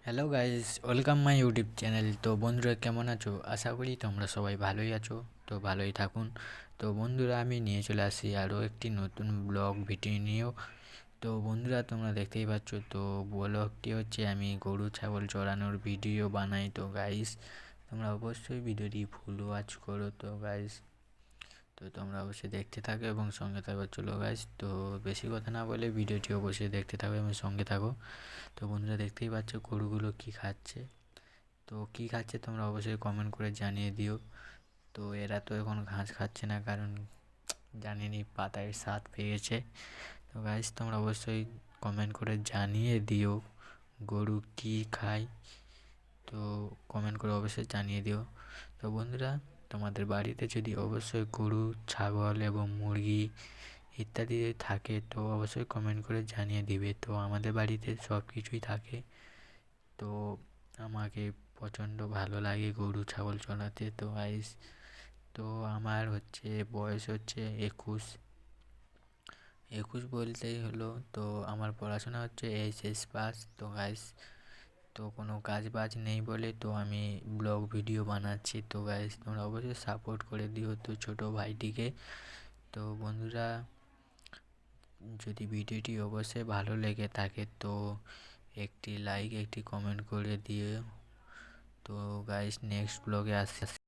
Hello guys, welcome my YouTube channel. তো বন্ধুরা কেমন আছো? আশা করি তোমরা সবাই ভালোই আছো। তো ভালোই থাকুন। তো বন্ধুরা আমি নিয়ে চলে আসি আরও একটি নতুন ব্লগ ভিডিও নিয়েও। তো বন্ধুরা তোমরা দেখতেই পাচ্ছ, তো ব্লগটি হচ্ছে আমি গরু ছাগল চড়ানোর ভিডিও বানাই। তো গাইস তোমরা অবশ্যই ভিডিওটি ফুল ওয়াচ করো। তো গাইস তো তোমরা অবশ্যই দেখতে থাকো এবং সঙ্গে থাকো। চলো গাইস, তো বেশি কথা না বলে ভিডিওটি অবশ্যই দেখতে থাকো এবং সঙ্গে থাকো। তো বন্ধুরা দেখতেই পাচ্ছ গরুগুলো কি খাচ্ছে। তো কী খাচ্ছে তোমরা অবশ্যই কমেন্ট করে জানিয়ে দিও। তো এরা তো এখন ঘাস খাচ্ছে না, কারণ জানিনি পাতায় স্বাদ পেয়েছে। তো গাইস তোমরা অবশ্যই কমেন্ট করে জানিয়ে দিও গরু কী খায়। তো কমেন্ট করে অবশ্যই জানিয়ে দিও। তো বন্ধুরা তোমাদের বাড়িতে যদি অবশ্যই গরু ছাগল এবং মুরগি ইত্যাদি থাকে তো অবশ্যই কমেন্ট করে জানিয়ে দিবে। তো আমাদের বাড়িতে সব কিছুই থাকে। তো আমাকে প্রচণ্ড ভালো লাগে গরু ছাগল চড়াতে। তো গাইস তো আমার হচ্ছে বয়স হচ্ছে 21। 21 বলতেই হলো। তো আমার পড়াশোনা হচ্ছে এইচএস পাস। তো গাইস তো কোনো কাজ বাজ নেই বলে তো আমি ব্লগ ভিডিও বানাচ্ছি। তো গাইস তোমরা অবশ্যই সাপোর্ট করে দিও তো ছোটো ভাইটিকে। তো বন্ধুরা যদি ভিডিওটি অবশ্যই ভালো লেগে থাকে তো একটি লাইক একটি কমেন্ট করে দিও। তো গাইস নেক্সট ব্লগে আসছি।